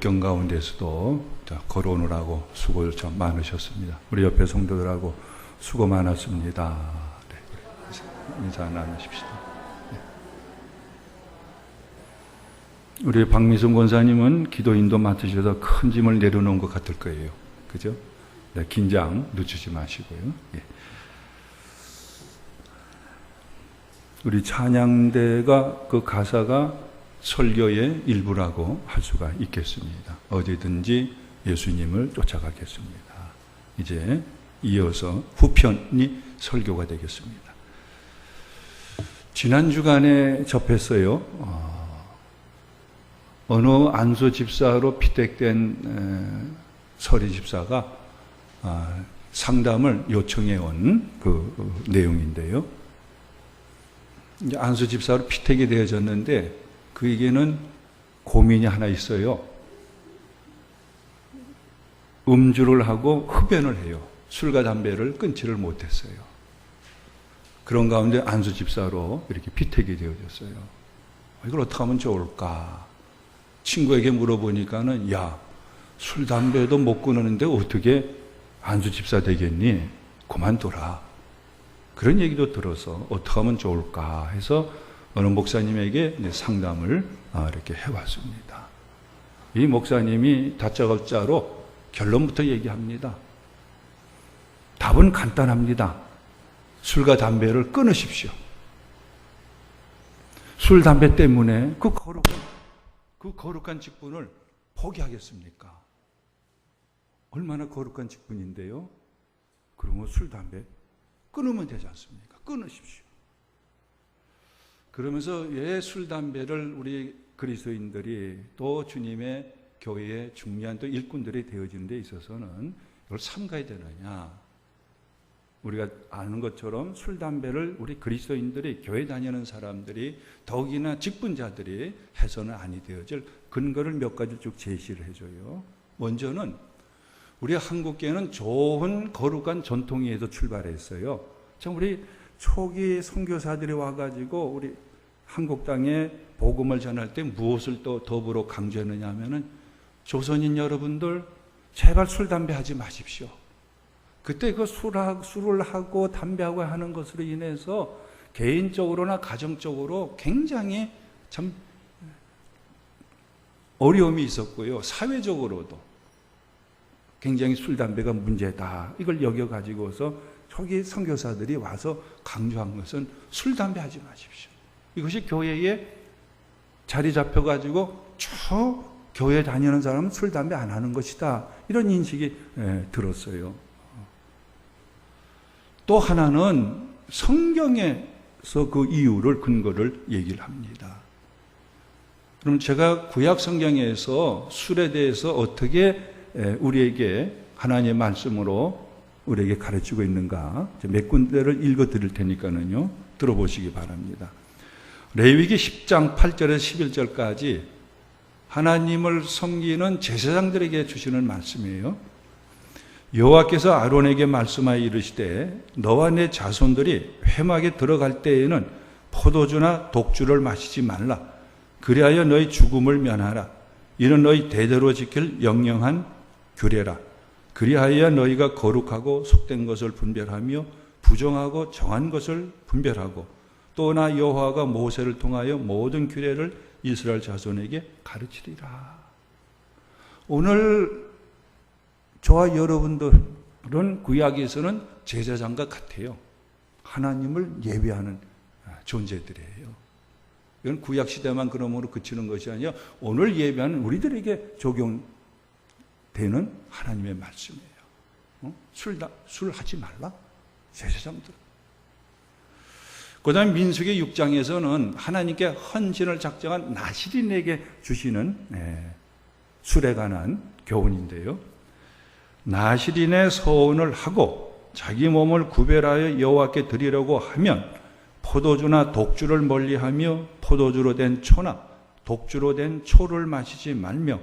경 가운데서도 걸어오느라고 수고 참 많으셨습니다. 우리 옆에 성도들하고 수고 많았습니다. 네, 인사 나누십시다. 네. 우리 박미순 권사님은 기도인도 맡으셔서 큰 짐을 내려놓은 것 같을 거예요. 그죠? 네, 긴장 늦추지 마시고요. 예. 우리 찬양대가 그 가사가 설교의 일부라고 할 수가 있겠습니다. 어디든지 예수님을 쫓아가겠습니다. 이제 이어서 후편이 설교가 되겠습니다. 지난 주간에 접했어요. 어느 안수 집사로 피택된 서리 집사가 상담을 요청해 온 그 내용인데요. 이제 안수 집사로 피택이 되어졌는데 그에게는 고민이 하나 있어요. 음주를 하고 흡연을 해요. 술과 담배를 끊지를 못했어요. 그런 가운데 안수 집사로 이렇게 피택이 되어졌어요. 이걸 어떻게 하면 좋을까? 친구에게 물어보니까는 야, 술 담배도 못 끊는데 어떻게 안수 집사 되겠니? 그만둬라. 그런 얘기도 들어서 어떻게 하면 좋을까 해서 어느 목사님에게 상담을 이렇게 해왔습니다. 이 목사님이 다짜고짜로 결론부터 얘기합니다. 답은 간단합니다. 술과 담배를 끊으십시오. 술, 담배 때문에 그 거룩한 직분을 포기하겠습니까? 얼마나 거룩한 직분인데요. 그러면 술, 담배 끊으면 되지 않습니까? 끊으십시오. 그러면서 왜 술, 담배를 우리 그리스도인들이 또 주님의 교회의 중요한 또 일꾼들이 되어지는 데 있어서는 이걸 삼가야 되느냐. 우리가 아는 것처럼 술, 담배를 우리 그리스도인들이 교회 다니는 사람들이 더욱이나 직분자들이 해서는 아니 되어질 근거를 몇 가지 쭉 제시를 해줘요. 먼저는 우리 한국교회는 좋은 거룩한 전통에서 출발했어요. 참 우리 초기 선교사들이 와가지고 우리 한국 땅에 복음을 전할 때 무엇을 또 더불어 강조했느냐 하면은 조선인 여러분들 제발 술, 담배 하지 마십시오. 그때 그 술을 하고 담배하고 하는 것으로 인해서 개인적으로나 가정적으로 굉장히 참 어려움이 있었고요. 사회적으로도 굉장히 술, 담배가 문제다. 이걸 여겨가지고서 초기 선교사들이 와서 강조한 것은 술, 담배 하지 마십시오. 이것이 교회에 자리 잡혀가지고 저 교회 다니는 사람은 술, 담배 안 하는 것이다. 이런 인식이 들었어요. 또 하나는 성경에서 그 이유를 근거를 얘기를 합니다. 그럼 제가 구약 성경에서 술에 대해서 어떻게 우리에게 하나님의 말씀으로 우리에게 가르치고 있는가 몇 군데를 읽어 드릴 테니까는요 들어보시기 바랍니다. 레위기 10장 8절에서 11절까지 하나님을 섬기는 제사장들에게 주시는 말씀이에요. 여호와께서 아론에게 말씀하여 이르시되 너와 내 자손들이 회막에 들어갈 때에는 포도주나 독주를 마시지 말라. 그리하여 너희 죽음을 면하라. 이는 너희 대대로 지킬 영영한 규례라. 그리하여 너희가 거룩하고 속된 것을 분별하며 부정하고 정한 것을 분별하고 또 나 여호와가 모세를 통하여 모든 규례를 이스라엘 자손에게 가르치리라. 오늘 저와 여러분들은 구약에서는 제사장과 같아요. 하나님을 예배하는 존재들이에요. 이건 구약 시대만 그러므로 그치는 것이 아니라 오늘 예배하는 우리들에게 적용되는 하나님의 말씀이에요. 술 하지 말라? 제사장들. 그 다음에 민수기 6장에서는 하나님께 헌신을 작정한 나실인에게 주시는 술에 관한 교훈인데요. 나실인의 서원을 하고 자기 몸을 구별하여 여호와께 드리려고 하면 포도주나 독주를 멀리하며 포도주로 된 초나 독주로 된 초를 마시지 말며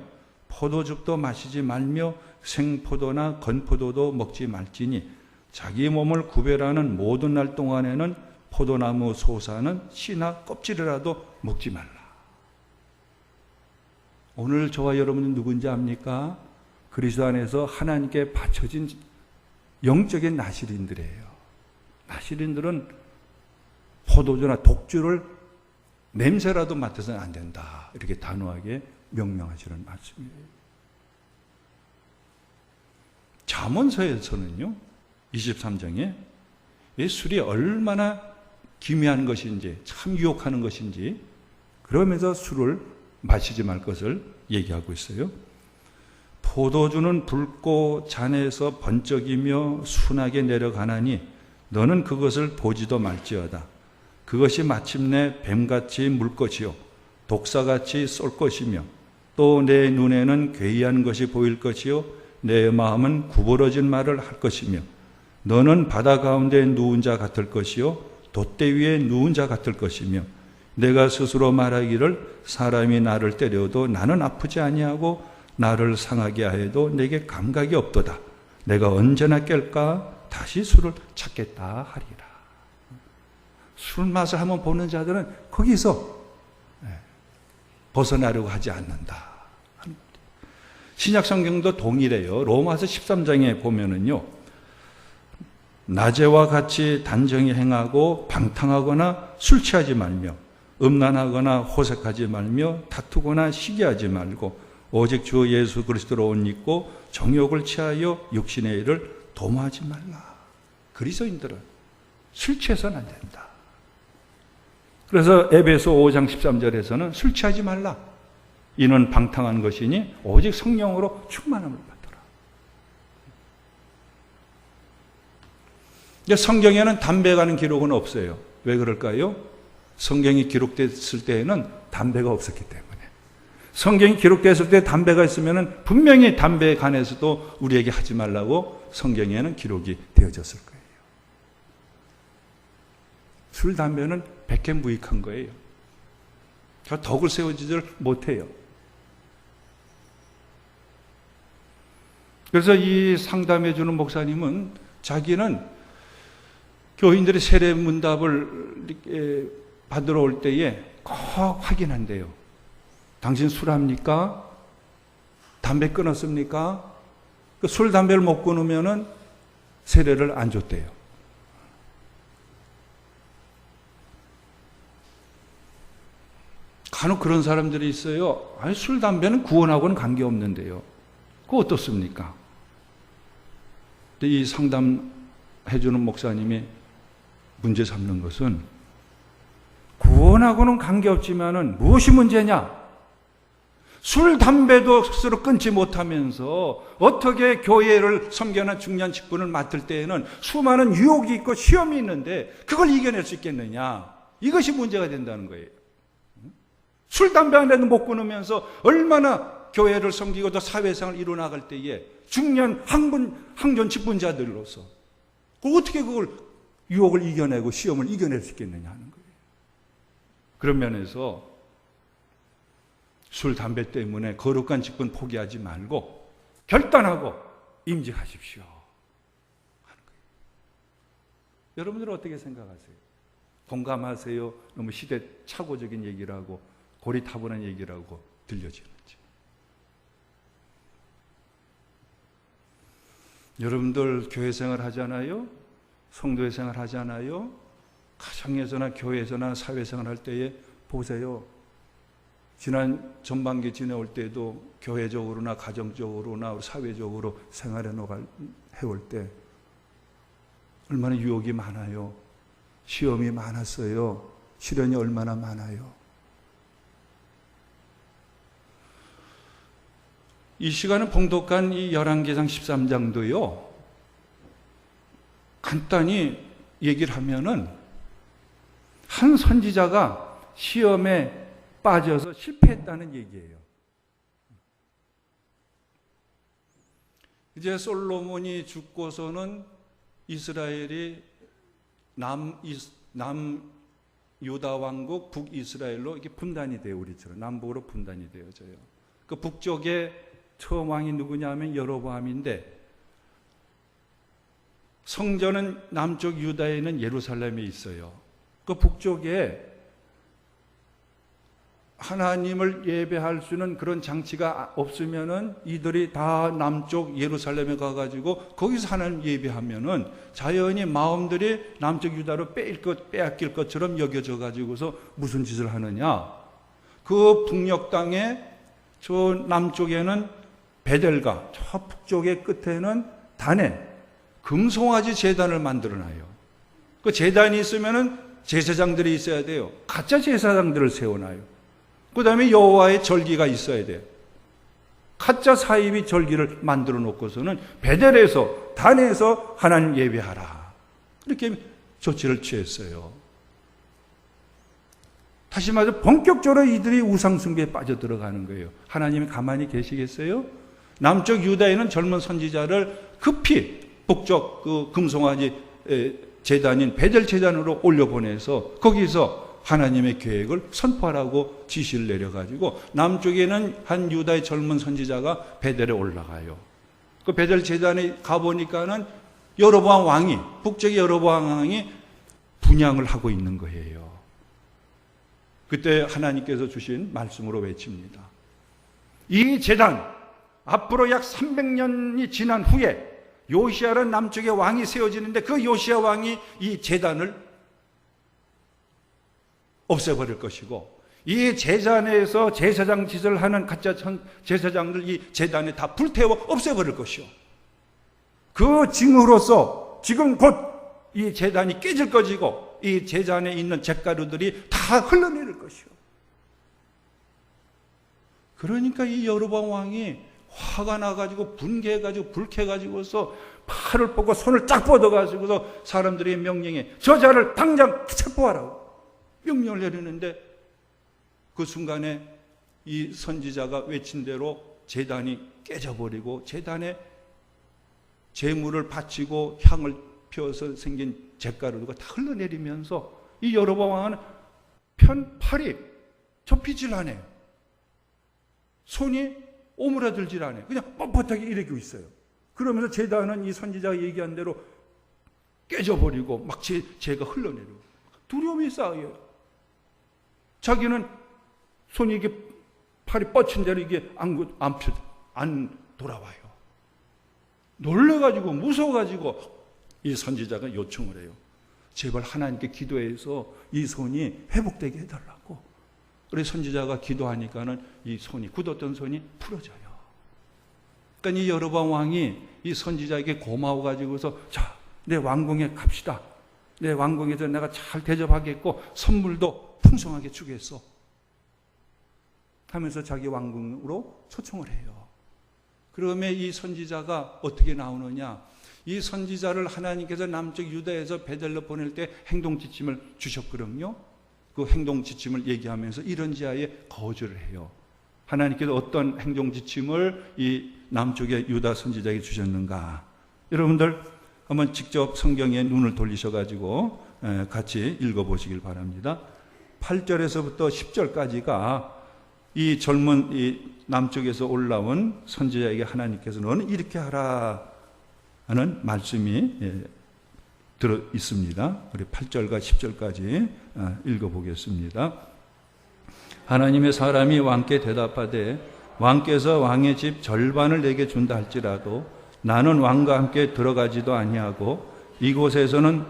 포도즙도 마시지 말며 생포도나 건포도도 먹지 말지니 자기 몸을 구별하는 모든 날 동안에는 포도나무 소사는 씨나 껍질이라도 먹지 말라. 오늘 저와 여러분은 누군지 압니까? 그리스도 안에서 하나님께 바쳐진 영적인 나실인들이에요. 나실인들은 포도주나 독주를 냄새라도 맡아서는 안 된다. 이렇게 단호하게 명령하시는 말씀이에요. 잠언서에서는요, 23장에 이 술이 얼마나 기미한 것인지, 참 유혹하는 것인지, 그러면서 술을 마시지 말 것을 얘기하고 있어요. 포도주는 붉고 잔에서 번쩍이며 순하게 내려가나니 너는 그것을 보지도 말지어다. 그것이 마침내 뱀같이 물 것이요 독사같이 쏠 것이며 또 내 눈에는 괴이한 것이 보일 것이요 내 마음은 구부러진 말을 할 것이며 너는 바다 가운데 누운 자 같을 것이요 돛대 위에 누운 자 같을 것이며 내가 스스로 말하기를 사람이 나를 때려도 나는 아프지 아니하고 나를 상하게 하여도 내게 감각이 없도다. 내가 언제나 깰까 다시 술을 찾겠다 하리라. 술 맛을 한번 보는 자들은 거기서 벗어나려고 하지 않는다. 신약 성경도 동일해요. 로마서 13장에 보면은요, 낮에와 같이 단정히 행하고 방탕하거나 술 취하지 말며 음란하거나 호색하지 말며 다투거나 시기하지 말고 오직 주 예수 그리스도로 옷 입고 정욕을 취하여 육신의 일을 도모하지 말라. 그리스도인들은 술 취해서는 안 된다. 그래서 에베소 5장 13절에서는 술 취하지 말라. 이는 방탕한 것이니 오직 성령으로 충만함을 받더라. 성경에는 담배 가는 기록은 없어요. 왜 그럴까요? 성경이 기록됐을 때에는 담배가 없었기 때문에. 성경이 기록됐을 때 담배가 있으면 분명히 담배에 관해서도 우리에게 하지 말라고 성경에는 기록이 되어졌을 거예요. 술, 담배는 백해무익한 거예요. 덕을 세우지를 못해요. 그래서 이 상담해 주는 목사님은 자기는 교인들이 세례 문답을 받으러 올 때에 꼭 확인한대요. 당신 술 합니까? 담배 끊었습니까? 술, 담배를 못 끊으면은 세례를 안 줬대요. 간혹 그런 사람들이 있어요. 아니, 술, 담배는 구원하고는 관계없는데요. 그거 어떻습니까? 근데 이 상담해주는 목사님이 문제 삼는 것은 구원하고는 관계없지만은 무엇이 문제냐? 술, 담배도 스스로 끊지 못하면서 어떻게 교회를 섬겨나 중요한 직분을 맡을 때에는 수많은 유혹이 있고 시험이 있는데 그걸 이겨낼 수 있겠느냐? 이것이 문제가 된다는 거예요. 술, 담배 한 대도 못 끊으면서 얼마나 교회를 섬기고 또 사회생활을 이루어나갈 때에 중요한 항존 직분자들로서 어떻게 그걸 유혹을 이겨내고 시험을 이겨낼 수 있겠느냐 하는 거예요. 그런 면에서 술, 담배 때문에 거룩한 직분 포기하지 말고 결단하고 임직하십시오 하는 거예요. 여러분들은 어떻게 생각하세요? 공감하세요? 너무 시대착오적인 얘기를 하고 고리타분한 얘기를 하고 들려지는지. 여러분들 교회 생활 하잖아요? 성도의 생활 하잖아요? 가정에서나 교회에서나 사회생활 할 때에 보세요. 지난 전반기 지내올 때도 교회적으로나 가정적으로나 사회적으로 생활해 올 때 얼마나 유혹이 많아요. 시험이 많았어요. 시련이 얼마나 많아요. 이 시간은 봉독한 이 열왕기상 13장도요. 간단히 얘기를 하면은 한 선지자가 시험에 빠져서 실패했다는 얘기예요. 이제 솔로몬이 죽고서는 이스라엘이 남 유다 왕국 북이스라엘로 이렇게 분단이 돼요. 우리처럼 남북으로 분단이 되어져요. 그 북쪽에 처음 왕이 누구냐 하면 여로보암인데 성전은 남쪽 유다에 있는 예루살렘에 있어요. 그 북쪽에 하나님을 예배할 수 있는 그런 장치가 없으면은 이들이 다 남쪽 예루살렘에 가가지고 거기서 하나님 예배하면은 자연히 마음들이 남쪽 유다로 빼앗길 것처럼 여겨져 가지고서 무슨 짓을 하느냐? 그 북녘 땅에 저 남쪽에는 베델과 저 북쪽의 끝에는 단에 금송아지 제단을 만들어놔요. 그 제단이 있으면은 제사장들이 있어야 돼요. 가짜 제사장들을 세워놔요. 그 다음에 여호와의 절기가 있어야 돼요. 가짜 사이비 절기를 만들어 놓고서는 베델에서 단에서 하나님 예배하라. 이렇게 조치를 취했어요. 다시 말해서 본격적으로 이들이 우상숭배에 빠져들어가는 거예요. 하나님이 가만히 계시겠어요? 남쪽 유다에는 젊은 선지자를 급히 북쪽 그 금송아지 제단인 베델 제단으로 올려보내서 거기서 하나님의 계획을 선포하라고 지시를 내려가지고 남쪽에는 한 유다의 젊은 선지자가 베델에 올라가요. 그 베델 제단에 가보니까는 여로보암 왕이, 북쪽의 여로보암 왕이 분향을 하고 있는 거예요. 그때 하나님께서 주신 말씀으로 외칩니다. 이 제단, 앞으로 약 300년이 지난 후에 요시야라는 남쪽의 왕이 세워지는데 그 요시야 왕이 이 제단을 없애버릴 것이고 이 제단에서 제사장 짓을 하는 가짜 제사장들 이 제단에 다 불태워 없애버릴 것이요. 그 징후로서 지금 곧 이 제단이 깨질 것이고 이 제단에 있는 잿가루들이 다 흘러내릴 것이요. 그러니까 이 여로보암 왕이 화가 나가지고 분개해가지고 불쾌해가지고서 팔을 뻗고 손을 쫙 뻗어가지고서 사람들의 명령에 저자를 당장 체포하라고 명령을 내리는데 그 순간에 이 선지자가 외친 대로 제단이 깨져버리고 제단에 제물을 바치고 향을 피워서 생긴 잿가루가 다 흘러내리면서 이 여로보암 왕은 팔이 접히질 않아요. 손이 오므라들질 않아요. 그냥 뻣뻣하게 이러고 있어요. 그러면서 제단은 이 선지자가 얘기한 대로 깨져버리고 막 재가 흘러내리고 두려움이 쌓여요. 자기는 손이 이게 팔이 뻗친 대로 이게 안 돌아와요. 놀래가지고 무서워가지고 이 선지자가 요청을 해요. 제발 하나님께 기도해서 이 손이 회복되게 해달라고. 그래서 선지자가 기도하니까는 이 손이 굳었던 손이 풀어져요. 그러니까 이 여로보암 왕이 이 선지자에게 고마워가지고서 자, 내 왕궁에 갑시다. 내 왕궁에서 내가 잘 대접하겠고 선물도 풍성하게 주겠어. 하면서 자기 왕궁으로 초청을 해요. 그러면 이 선지자가 어떻게 나오느냐? 이 선지자를 하나님께서 남쪽 유다에서 베델로 보낼 때 행동 지침을 주셨거든요. 그 행동 지침을 얘기하면서 이런 지하에 거주를 해요. 하나님께서 어떤 행동 지침을 이 남쪽의 유다 선지자에게 주셨는가? 여러분들 한번 직접 성경에 눈을 돌리셔가지고 같이 읽어보시길 바랍니다. 8절에서부터 10절까지가 이 젊은 이 남쪽에서 올라온 선지자에게 하나님께서 너는 이렇게 하라 하는 말씀이 들어 있습니다. 우리 8절과 10절까지 읽어보겠습니다. 하나님의 사람이 왕께 대답하되 왕께서 왕의 집 절반을 내게 준다 할지라도 나는 왕과 함께 들어가지도 아니하고 이곳에서는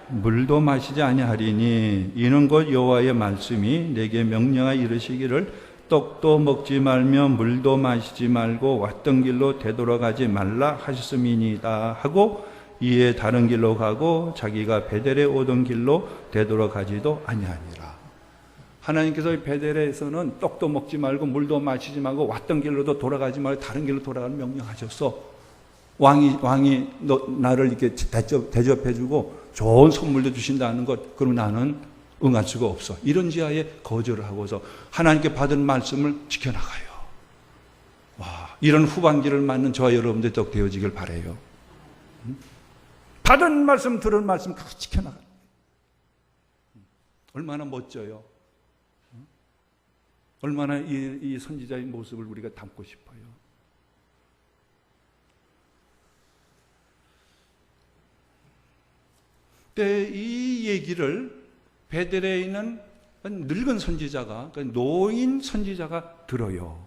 물도 마시지 아니하리니 이는 곧 여호와의 말씀이 내게 명령하여 이르시기를 떡도 먹지 말며 물도 마시지 말고 왔던 길로 되돌아가지 말라 하셨음이니이다 하고 이에 다른 길로 가고 자기가 베델에 오던 길로 되돌아가지도 아니하니라. 하나님께서 베델에서는 떡도 먹지 말고 물도 마시지 말고 왔던 길로도 돌아가지 말고 다른 길로 돌아가는 명령하셨어. 왕이 나를 이렇게 대접해주고 좋은 선물도 주신다는 것, 그럼 나는 응할 수가 없어. 이런 지하에 거절을 하고서 하나님께 받은 말씀을 지켜나가요. 와, 이런 후반기를 맞는 저와 여러분들 꼭 되어지길 바라요. 받은 말씀, 들은 말씀 다 지켜나가요. 얼마나 멋져요. 얼마나 이 선지자의 모습을 우리가 담고 싶어요. 이 얘기를 베델에 있는 늙은 선지자가, 노인 선지자가 들어요.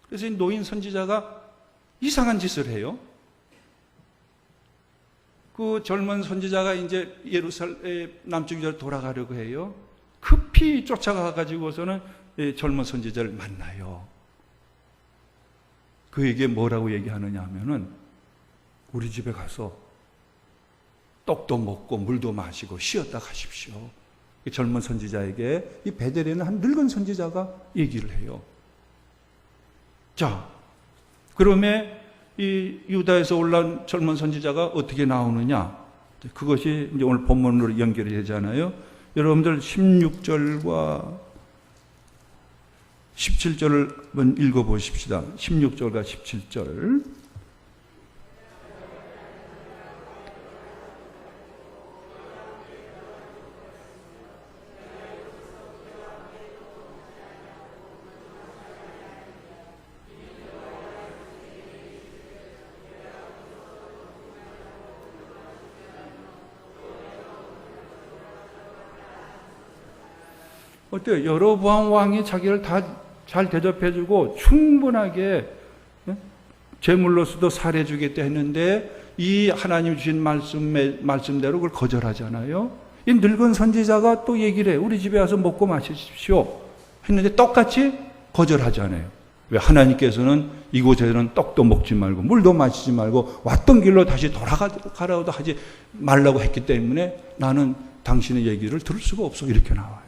그래서 이 노인 선지자가 이상한 짓을 해요. 그 젊은 선지자가 이제 예루살렘 남쪽으로 돌아가려고 해요. 급히 쫓아가가지고서는 젊은 선지자를 만나요. 그에게 뭐라고 얘기하느냐 하면은, 우리 집에 가서 떡도 먹고 물도 마시고 쉬었다 가십시오. 젊은 선지자에게 이 베델에는 한 늙은 선지자가 얘기를 해요. 자, 그러면 이 유다에서 올라온 젊은 선지자가 어떻게 나오느냐? 그것이 이제 오늘 본문으로 연결이 되잖아요. 여러분들 16절과 17절을 한번 읽어보십시다. 16절과 17절. 어때요? 여로보암 왕이 자기를 다 잘 대접해주고 충분하게 제물로서도 살해주겠다 했는데 이 하나님 주신 말씀대로 그걸 거절하잖아요. 이 늙은 선지자가 또 얘기를 해요. 우리 집에 와서 먹고 마십시오 했는데 똑같이 거절하잖아요. 왜? 하나님께서는 이곳에서는 떡도 먹지 말고 물도 마시지 말고 왔던 길로 다시 돌아가라고도 하지 말라고 했기 때문에 나는 당신의 얘기를 들을 수가 없어. 이렇게 나와요.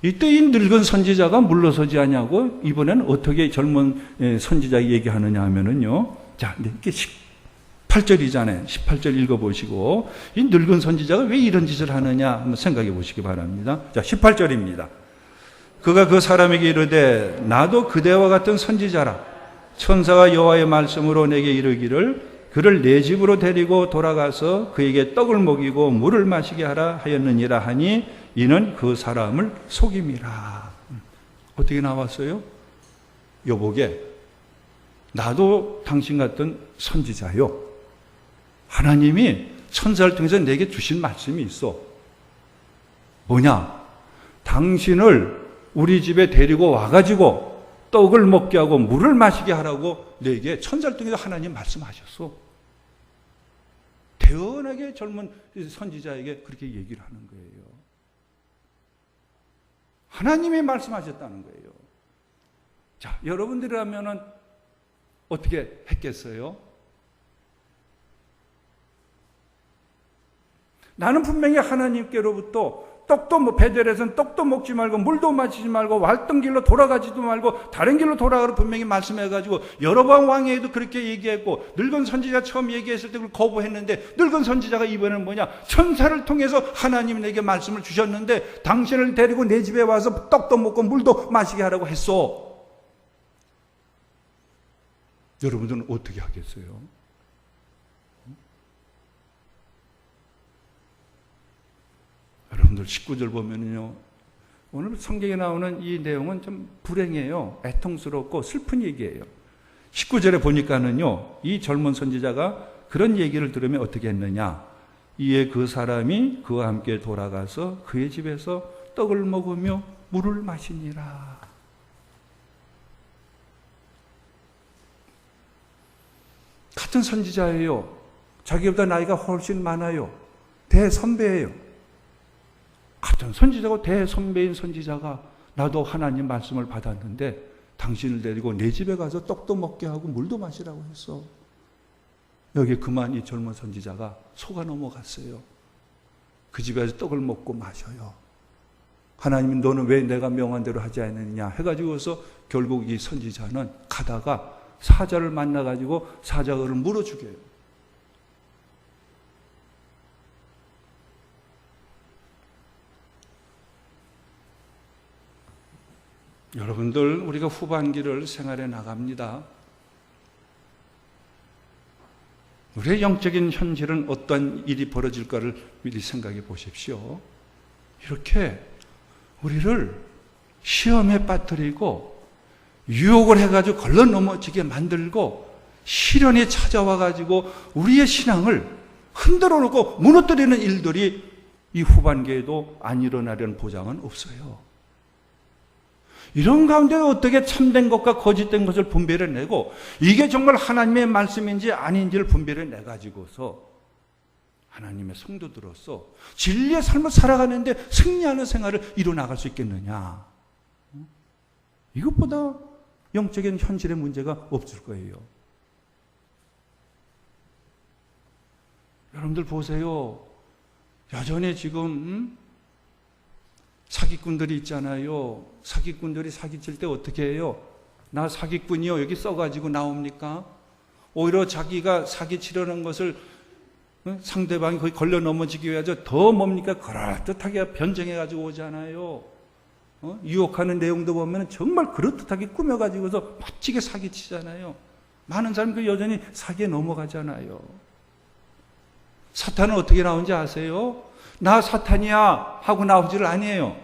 이때 이 늙은 선지자가 물러서지 않냐고 이번에는 어떻게 젊은 선지자가 얘기하느냐 하면은요. 자, 이게 18절이잖아요. 18절 읽어보시고 이 늙은 선지자가 왜 이런 짓을 하느냐 한번 생각해 보시기 바랍니다. 자, 18절입니다. 그가 그 사람에게 이르되 나도 그대와 같은 선지자라. 천사가 여호와의 말씀으로 내게 이르기를 그를 내 집으로 데리고 돌아가서 그에게 떡을 먹이고 물을 마시게 하라 하였느니라 하니 이는 그 사람을 속임이라. 어떻게 나왔어요? 여보게, 나도 당신 같은 선지자요. 하나님이 천사를 통해서 내게 주신 말씀이 있어. 뭐냐? 당신을 우리 집에 데리고 와가지고 떡을 먹게 하고 물을 마시게 하라고 내게 천사를 통해서 하나님 말씀하셨어. 태연하게 젊은 선지자에게 그렇게 얘기를 하는 거예요. 하나님이 말씀하셨다는 거예요. 자, 여러분들이라면은 어떻게 했겠어요? 나는 분명히 하나님께로부터 떡도 베델에서는 떡도 먹지 말고 물도 마시지 말고 왔던 길로 돌아가지도 말고 다른 길로 돌아가라 분명히 말씀해가지고 여로보암 왕에게도 그렇게 얘기했고 늙은 선지자 처음 얘기했을 때 그걸 거부했는데 늙은 선지자가 이번에는 뭐냐? 천사를 통해서 하나님이 내게 말씀을 주셨는데 당신을 데리고 내 집에 와서 떡도 먹고 물도 마시게 하라고 했어. 여러분들은 어떻게 하겠어요? 여러분들 19절 보면요. 오늘 성경에 나오는 이 내용은 좀 불행해요. 애통스럽고 슬픈 얘기예요. 19절에 보니까는요. 이 젊은 선지자가 그런 얘기를 들으면 어떻게 했느냐. 이에 그 사람이 그와 함께 돌아가서 그의 집에서 떡을 먹으며 물을 마시니라. 같은 선지자예요. 자기보다 나이가 훨씬 많아요. 대선배예요. 같은 선지자고 대선배인 선지자가 나도 하나님 말씀을 받았는데 당신을 데리고 내 집에 가서 떡도 먹게 하고 물도 마시라고 했어. 여기 그만 이 젊은 선지자가 속아 넘어갔어요. 그 집에서 떡을 먹고 마셔요. 하나님이 너는 왜 내가 명한 대로 하지 않느냐 해가지고서 결국 이 선지자는 가다가 사자를 만나가지고 사자가 그를 물어 죽여요. 여러분들 우리가 후반기를 생활해 나갑니다. 우리의 영적인 현실은 어떤 일이 벌어질까를 미리 생각해 보십시오. 이렇게 우리를 시험에 빠뜨리고 유혹을 해가지고 걸러 넘어지게 만들고 시련이 찾아와가지고 우리의 신앙을 흔들어 놓고 무너뜨리는 일들이 이 후반기에도 안 일어나려는 보장은 없어요. 이런 가운데 어떻게 참된 것과 거짓된 것을 분별해내고 이게 정말 하나님의 말씀인지 아닌지를 분별해내가지고서 하나님의 성도들로서 진리의 삶을 살아가는데 승리하는 생활을 이뤄나갈 수 있겠느냐. 이것보다 영적인 현실의 문제가 없을 거예요. 여러분들 보세요. 여전히 지금 사기꾼들이 있잖아요. 사기꾼들이 사기칠 때 어떻게 해요? 나 사기꾼이요 여기 써가지고 나옵니까? 오히려 자기가 사기치려는 것을 상대방이 거의 걸려 넘어지기 위해서 더 뭡니까? 그럴듯하게 변정해가지고 오잖아요. 유혹하는 내용도 보면 정말 그럴듯하게 꾸며가지고서 멋지게 사기치잖아요. 많은 사람들이 여전히 사기에 넘어가잖아요. 사탄은 어떻게 나오는지 아세요? 나 사탄이야 하고 나오지를 아니에요.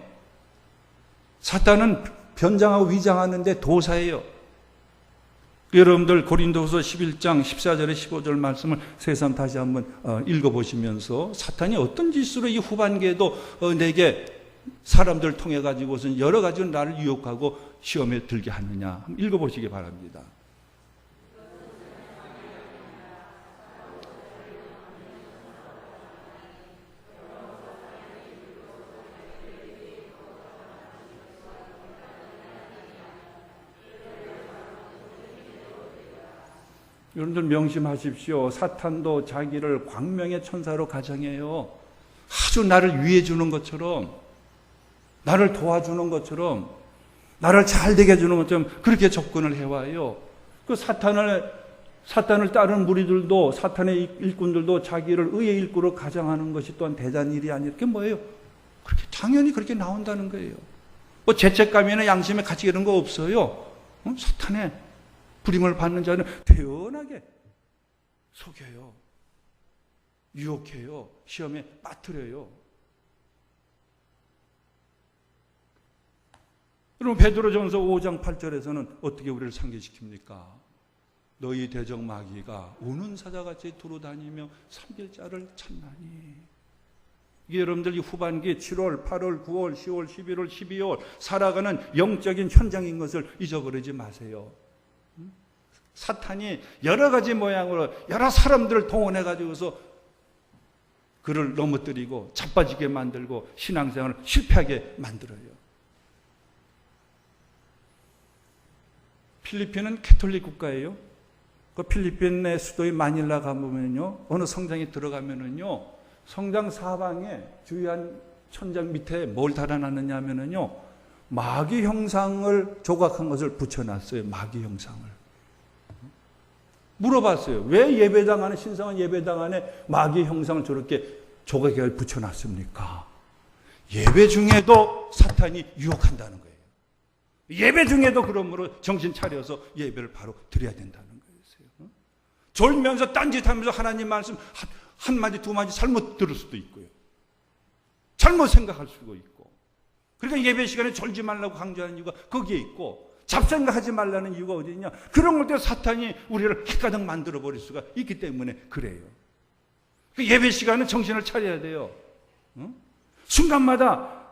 사탄은 변장하고 위장하는데 도사예요. 여러분들 고린도후서 11장 14절에 15절 말씀을 새삼 다시 한번 읽어보시면서 사탄이 어떤 짓으로 이 후반기에도 내게 사람들을 통해 가지고선 여러 가지로 나를 유혹하고 시험에 들게 하느냐 한번 읽어보시기 바랍니다. 여러분들 명심하십시오. 사탄도 자기를 광명의 천사로 가정해요. 아주 나를 위해 주는 것처럼, 나를 도와주는 것처럼, 나를 잘 되게 해주는 것처럼 그렇게 접근을 해와요. 그 사탄을 따르는 무리들도, 사탄의 일꾼들도 자기를 의의 일꾼으로 가정하는 것이 또한 대단한 일이 아니라 그게 뭐예요? 그렇게 당연히 그렇게 나온다는 거예요. 뭐 죄책감이나 양심의 가치 이런 거 없어요. 사탄의 부림을 받는 자는 태연하게 속여요. 유혹해요. 시험에 빠뜨려요. 여러분 베드로전서 5장 8절에서는 어떻게 우리를 상기시킵니까? 너희 대적 마귀가 우는 사자같이 두루다니며 삼킬 자를 찾나니. 이게 여러분들 이 후반기 7월, 8월, 9월, 10월, 11월, 12월 살아가는 영적인 현장인 것을 잊어버리지 마세요. 사탄이 여러 가지 모양으로 여러 사람들을 동원해 가지고서 그를 넘어뜨리고 자빠지게 만들고 신앙생활을 실패하게 만들어요. 필리핀은 캐톨릭 국가예요. 그 필리핀의 수도인 마닐라 가보면요, 어느 성당에 들어가면은요, 성당 사방에 주요한 천장 밑에 뭘 달아놨느냐 하면은요, 마귀 형상을 조각한 것을 붙여놨어요. 마귀 형상을. 물어봤어요. 왜 예배당 안에, 신성한 예배당 안에 마귀 형상을 저렇게 조각에 붙여놨습니까? 예배 중에도 사탄이 유혹한다는 거예요. 예배 중에도 그러므로 정신 차려서 예배를 바로 드려야 된다는 거예요. 졸면서 딴짓하면서 하나님 말씀 한마디 두 마디 잘못 들을 수도 있고요. 잘못 생각할 수도 있고. 그러니까 예배 시간에 졸지 말라고 강조하는 이유가 거기에 있고, 잡생각하지 말라는 이유가 어디 있냐? 그런 걸 때 사탄이 우리를 헷가닥 만들어버릴 수가 있기 때문에 그래요. 그 예배 시간은 정신을 차려야 돼요. 순간마다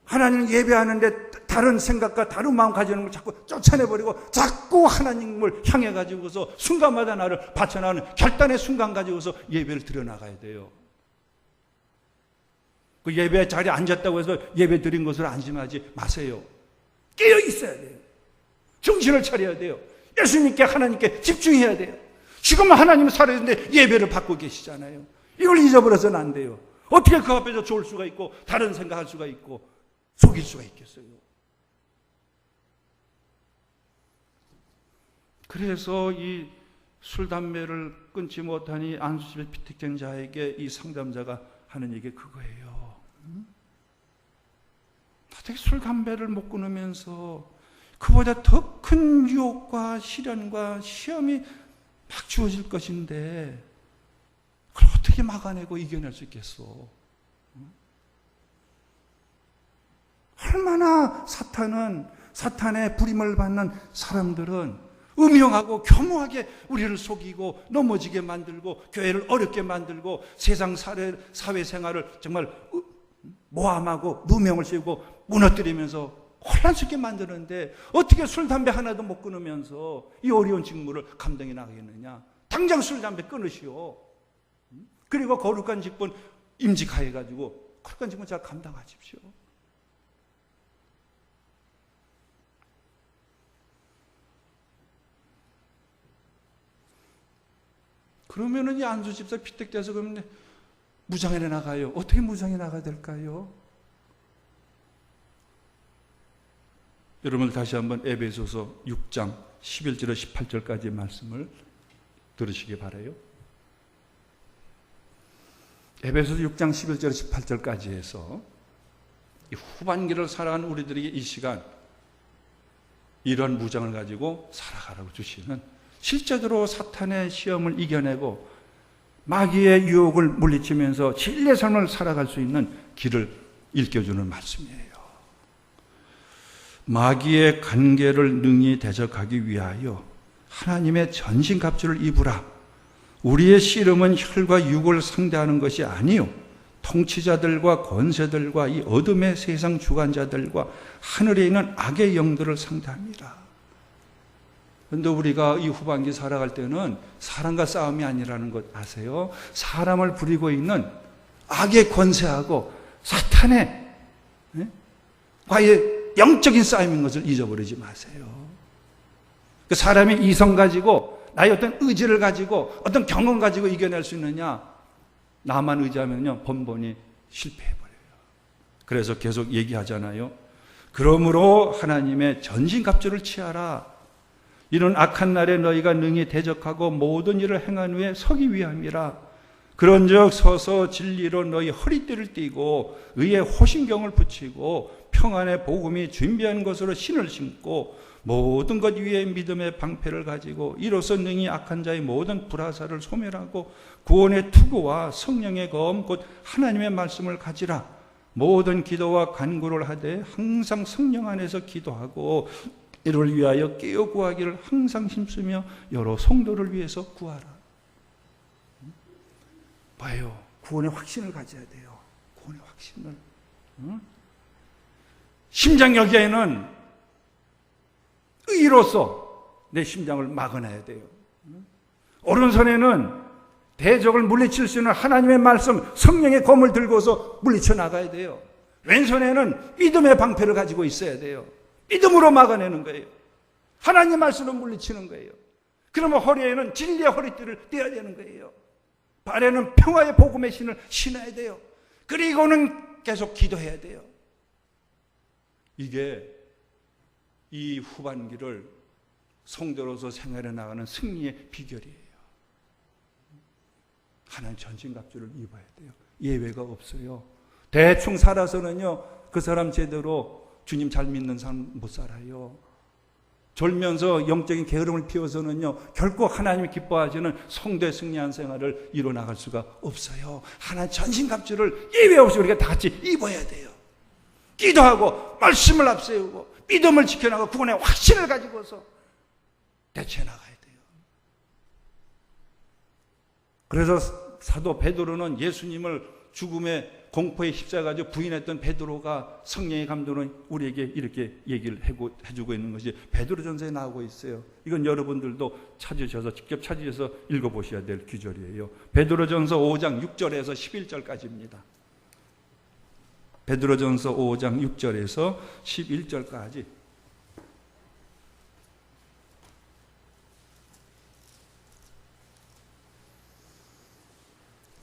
하나님을 예배하는데 다른 생각과 다른 마음 가지는 걸 자꾸 쫓아내버리고 자꾸 하나님을 향해 가지고서 순간마다 나를 바쳐나가는 결단의 순간 가지고서 예배를 드려나가야 돼요. 그 예배 자리에 앉았다고 해서 예배 드린 것을 안심하지 마세요. 깨어 있어야 돼요. 정신을 차려야 돼요. 예수님께, 하나님께 집중해야 돼요. 지금 하나님은 살아있는데 예배를 받고 계시잖아요. 이걸 잊어버려서는 안 돼요. 어떻게 그 앞에서 좋을 수가 있고 다른 생각할 수가 있고 속일 수가 있겠어요. 그래서 이 술, 담배를 끊지 못하니 안수집에 피택된 자에게 이 상담자가 하는 얘기 그거예요. 어떻게 술, 담배를 못 끊으면서 그보다 더 큰 유혹과 시련과 시험이 막 주어질 것인데 그걸 어떻게 막아내고 이겨낼 수 있겠어? 얼마나 사탄의 부림을 받는 사람들은 음흉하고 교묘하게 우리를 속이고 넘어지게 만들고 교회를 어렵게 만들고 세상 사회생활을 정말 모함하고 누명을 씌우고 무너뜨리면서 혼란스럽게 만드는데 어떻게 술, 담배 하나도 못 끊으면서 이 어려운 직무를 감당해 나가겠느냐. 당장 술, 담배 끊으시오. 그리고 거룩한 직분 임직하여가지고 거룩한 직분 잘 감당하십시오. 그러면은 이 안수 집사 피택돼서 그러면 무장에 나가요. 어떻게 무장에 나가야 될까요? 여러분 다시 한번 에베소서 6장 11절에서 18절까지 말씀을 들으시기 바라요. 에베소서 6장 11절에서 18절까지 해서 이 후반기를 살아가는 우리들에게 이 시간 이러한 무장을 가지고 살아가라고 주시는, 실제로 사탄의 시험을 이겨내고 마귀의 유혹을 물리치면서 진리의 삶을 살아갈 수 있는 길을 일깨워주는 말씀이에요. 마귀의 관계를 능히 대적하기 위하여 하나님의 전신갑주를 입으라. 우리의 씨름은 혈과 육을 상대하는 것이 아니요 통치자들과 권세들과 이 어둠의 세상 주관자들과 하늘에 있는 악의 영들을 상대합니다. 그런데 우리가 이 후반기 살아갈 때는 사람과 싸움이 아니라는 것 아세요? 사람을 부리고 있는 악의 권세하고 사탄의 과의 영적인 싸움인 것을 잊어버리지 마세요. 그 사람이 이성 가지고 나의 어떤 의지를 가지고 어떤 경험 가지고 이겨낼 수 있느냐? 나만 의지하면요 번번이 실패해버려요. 그래서 계속 얘기하잖아요. 그러므로 하나님의 전신갑주를 취하라. 이런 악한 날에 너희가 능히 대적하고 모든 일을 행한 후에 서기 위함이라. 그런즉 서서 진리로 너희 허리띠를 띠고 의의 호신경을 붙이고 평안의 복음이 준비한 것으로 신을 신고 모든 것 위에 믿음의 방패를 가지고 이로써 능히 악한 자의 모든 불화살을 소멸하고 구원의 투구와 성령의 검 곧 하나님의 말씀을 가지라. 모든 기도와 간구를 하되 항상 성령 안에서 기도하고 이를 위하여 깨어 구하기를 항상 힘쓰며 여러 성도를 위해서 구하라. 봐요. 구원의 확신을 가져야 돼요. 구원의 확신을. 심장 여기에는 의로서 내 심장을 막아내야 돼요. 오른손에는 대적을 물리칠 수 있는 하나님의 말씀, 성령의 검을 들고서 물리쳐 나가야 돼요. 왼손에는 믿음의 방패를 가지고 있어야 돼요. 믿음으로 막아내는 거예요. 하나님의 말씀으로 물리치는 거예요. 그러면 허리에는 진리의 허리띠를 떼야 되는 거예요. 발에는 평화의 복음의 신을 신어야 돼요. 그리고는 계속 기도해야 돼요. 이게 이 후반기를 성도로서 생활해 나가는 승리의 비결이에요. 하나님 전신갑주를 입어야 돼요. 예외가 없어요. 대충 살아서는요 그 사람 제대로 주님 잘 믿는 사람 못 살아요. 졸면서 영적인 게으름을 피워서는요 결코 하나님이 기뻐하시는 성도의 승리한 생활을 이뤄나갈 수가 없어요. 하나님 전신갑주를 예외 없이 우리가 다 같이 입어야 돼요. 기도하고 말씀을 앞세우고 믿음을 지켜나가고 구원의 확신을 가지고서 대처해 나가야 돼요. 그래서 사도 베드로는 예수님을 죽음의 공포에 휩싸여가지고 부인했던 베드로가 성령의 감동으로 우리에게 이렇게 얘기를 해주고 있는 것이 베드로전서에 나오고 있어요. 이건 여러분들도 찾으셔서 직접 찾으셔서 읽어보셔야 될 구절이에요. 베드로전서 5장 6절에서 11절까지입니다. 베드로전서 5장 6절에서 11절까지.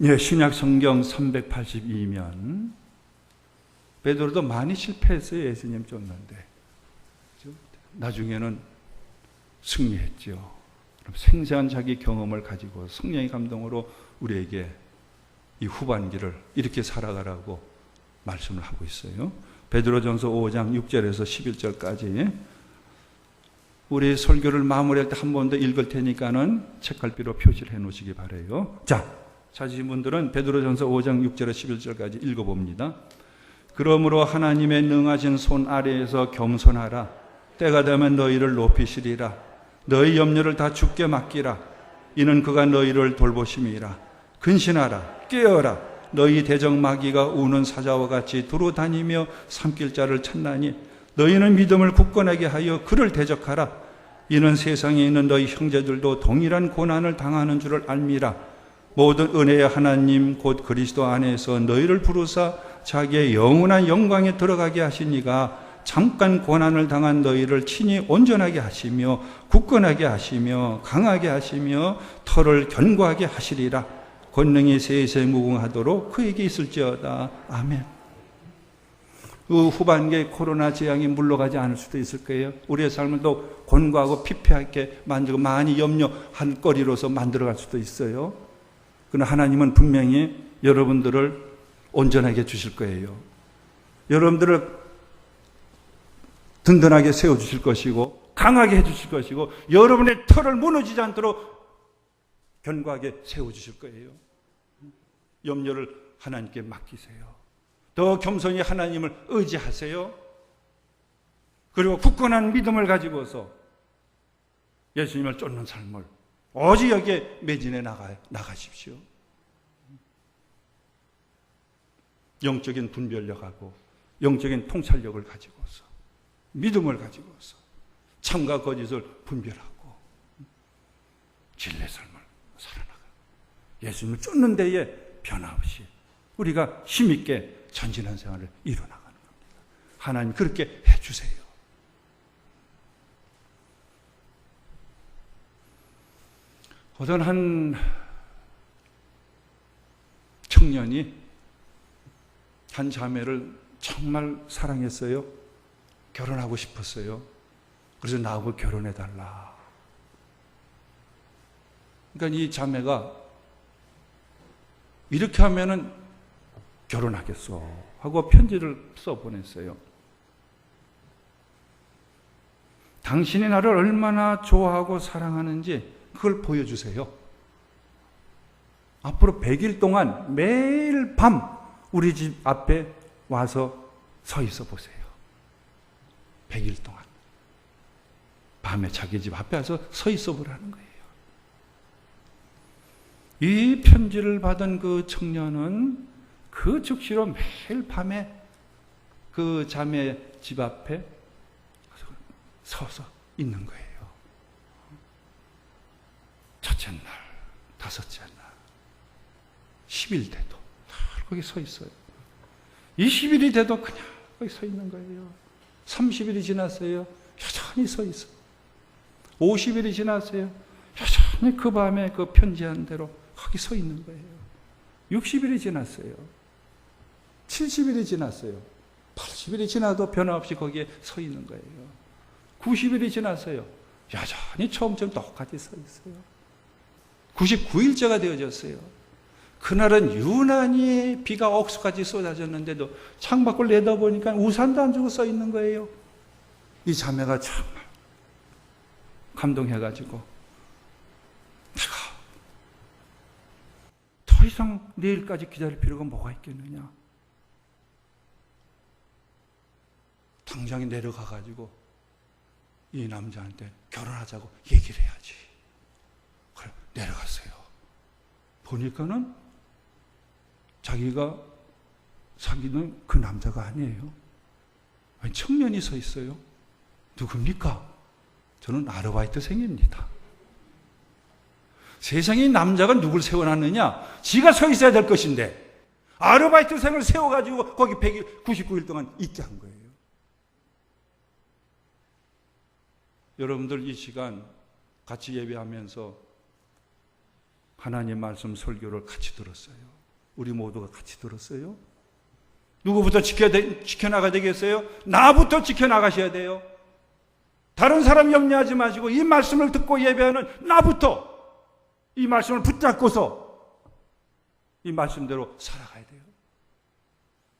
예, 신약 성경 382면 베드로도 많이 실패했어요. 예수님 쫓는데 나중에는 승리했죠. 생생한 자기 경험을 가지고 성령의 감동으로 우리에게 이 후반기를 이렇게 살아가라고 말씀을 하고 있어요. 베드로전서 5장 6절에서 11절까지 우리 설교를 마무리할 때 한 번 더 읽을 테니까는 책갈피로 표시를 해 놓으시기 바라요. 자, 찾으신 분들은 베드로전서 5장 6절에서 11절까지 읽어봅니다. 그러므로 하나님의 능하신 손 아래에서 겸손하라. 때가 되면 너희를 높이시리라. 너희 염려를 다 주께 맡기라. 이는 그가 너희를 돌보심이라. 근신하라. 깨어라. 너희 대적 마귀가 우는 사자와 같이 두루 다니며 삼킬 자를 찾나니 너희는 믿음을 굳건하게 하여 그를 대적하라. 이는 세상에 있는 너희 형제들도 동일한 고난을 당하는 줄을 알미라. 모든 은혜의 하나님 곧 그리스도 안에서 너희를 부르사 자기의 영원한 영광에 들어가게 하시니가 잠깐 고난을 당한 너희를 친히 온전하게 하시며 굳건하게 하시며 강하게 하시며 터를 견고하게 하시리라. 권능이 세세 무궁하도록 그에게 있을지어다. 아멘. 그 후반기에 코로나 재앙이 물러가지 않을 수도 있을 거예요. 우리의 삶을 또 곤고하고 피폐하게 만들고 많이 염려할 거리로서 만들어갈 수도 있어요. 그러나 하나님은 분명히 여러분들을 온전하게 주실 거예요. 여러분들을 든든하게 세워주실 것이고 강하게 해주실 것이고 여러분의 털을 무너지지 않도록 견고하게 세워주실 거예요. 염려를 하나님께 맡기세요. 더 겸손히 하나님을 의지하세요. 그리고 굳건한 믿음을 가지고서 예수님을 쫓는 삶을 오직 여기에 매진해 나가십시오. 영적인 분별력하고 영적인 통찰력을 가지고서 믿음을 가지고서 참과 거짓을 분별하고 진리의 삶을 살아나가. 예수님을 쫓는 데에 변화없이 우리가 힘있게 전진한 생활을 이뤄나가는 겁니다. 하나님 그렇게 해주세요. 어떤 한 청년이 한 자매를 정말 사랑했어요. 결혼하고 싶었어요. 그래서 나하고 결혼해달라. 그러니까 이 자매가 이렇게 하면은 결혼하겠어 하고 편지를 써보냈어요. 당신이 나를 얼마나 좋아하고 사랑하는지 그걸 보여주세요. 앞으로 100일 동안 매일 밤 우리 집 앞에 와서 서 있어 보세요. 100일 동안 밤에 자기 집 앞에 와서 서 있어 보라는 거예요. 이 편지를 받은 그 청년은 그 즉시로 매일 밤에 그 자매 집 앞에 서서 있는 거예요. 첫째 날, 다섯째 날, 10일 돼도 거기 서 있어요. 20일이 돼도 그냥 거기 서 있는 거예요. 30일이 지났어요. 여전히 서 있어요. 50일이 지났어요. 여전히 그 밤에 그 편지한 대로 거기 서 있는 거예요. 60일이 지났어요. 70일이 지났어요. 80일이 지나도 변함없이 거기에 서 있는 거예요. 90일이 지났어요. 여전히 처음처럼 똑같이 서 있어요. 99일째가 되어졌어요. 그날은 유난히 비가 억수같이 쏟아졌는데도 창밖을 내다보니까 우산도 안 주고 서 있는 거예요. 이 자매가 정말 감동해가지고 내가 더 이상 내일까지 기다릴 필요가 뭐가 있겠느냐. 당장에 내려가가지고 이 남자한테 결혼하자고 얘기를 해야지. 그래 내려갔어요. 보니까는 자기가 사귀는 그 남자가 아니에요. 아니, 청년이 서 있어요. 누굽니까? 저는 아르바이트생입니다. 세상에 남자가 누굴 세워놨느냐? 지가 서 있어야 될 것인데 아르바이트생을 세워가지고 거기 100일, 99일 동안 있게 한 거예요. 여러분들 이 시간 같이 예배하면서 하나님 말씀 설교를 같이 들었어요. 우리 모두가 같이 들었어요. 누구부터 지켜나가야 되겠어요? 나부터 지켜나가셔야 돼요. 다른 사람 염려하지 마시고 이 말씀을 듣고 예배하는 나부터 이 말씀을 붙잡고서 이 말씀대로 살아가야 돼요.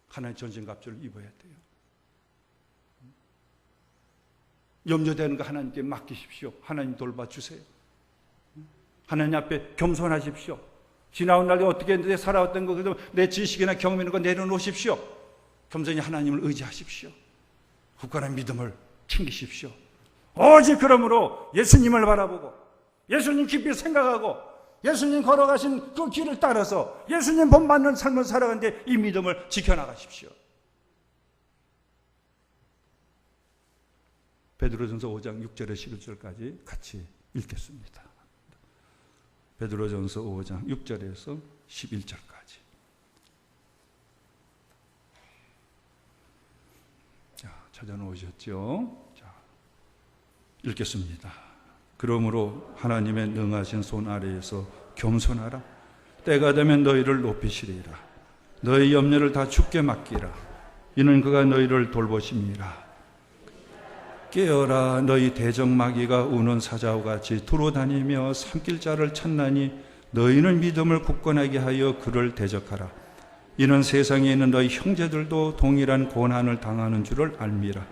하나님 전신갑주를 입어야 돼요. 염려되는 거 하나님께 맡기십시오. 하나님 돌봐주세요. 하나님 앞에 겸손하십시오. 지나온 날에 어떻게 했는데 살아왔던 거 내 지식이나 경험 있는 거 내려놓으십시오. 겸손히 하나님을 의지하십시오. 굳건한 믿음을 챙기십시오. 오직 그러므로 예수님을 바라보고 예수님 깊이 생각하고 예수님 걸어가신 그 길을 따라서 예수님 본받는 삶을 살아가는데 이 믿음을 지켜나가십시오. 베드로전서 5장 6절에 11절까지 같이 읽겠습니다. 베드로전서 5장 6절에서 11절까지. 자, 찾아놓으셨죠? 자, 읽겠습니다. 그러므로 하나님의 능하신 손 아래에서 겸손하라. 때가 되면 너희를 높이시리라. 너희 염려를 다 주께 맡기라. 이는 그가 너희를 돌보심이라. 깨어라. 너희 대적마귀가 우는 사자와 같이 두루 다니며 삼킬 자를 찾나니 너희는 믿음을 굳건하게 하여 그를 대적하라. 이는 세상에 있는 너희 형제들도 동일한 고난을 당하는 줄을 알미라.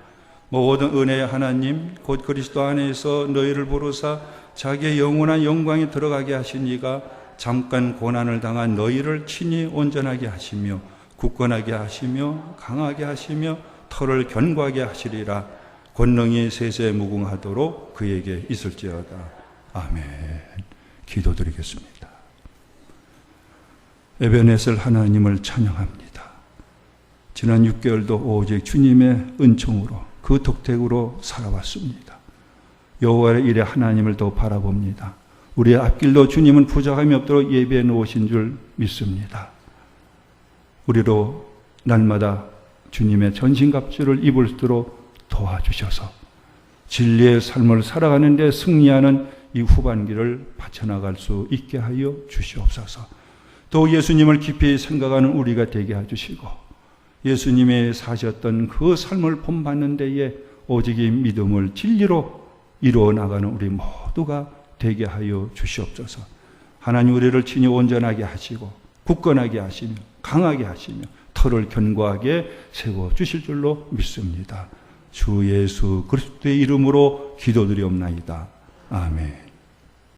모든 은혜의 하나님 곧 그리스도 안에서 너희를 부르사 자기의 영원한 영광에 들어가게 하신 이가 잠깐 고난을 당한 너희를 친히 온전하게 하시며 굳건하게 하시며 강하게 하시며 털을 견고하게 하시리라. 권능이 세세 무궁하도록 그에게 있을지어다. 아멘. 기도드리겠습니다. 에베네셀 하나님을 찬양합니다. 지난 6개월도 오직 주님의 은총으로 그 덕택으로 살아왔습니다. 여호와의 일에 하나님을 더 바라봅니다. 우리의 앞길도 주님은 부족함이 없도록 예비해 놓으신 줄 믿습니다. 우리로 날마다 주님의 전신갑주를 입을 수 있도록 도와주셔서 진리의 삶을 살아가는 데 승리하는 이 후반기를 바쳐나갈 수 있게 하여 주시옵소서. 또 예수님을 깊이 생각하는 우리가 되게 해주시고 예수님이 사셨던 그 삶을 본받는 데에 오직 이 믿음을 진리로 이루어 나가는 우리 모두가 되게 하여 주시옵소서. 하나님 우리를 친히 온전하게 하시고 굳건하게 하시며 강하게 하시며 털을 견고하게 세워주실 줄로 믿습니다. 주 예수 그리스도의 이름으로 기도드리옵나이다. 아멘.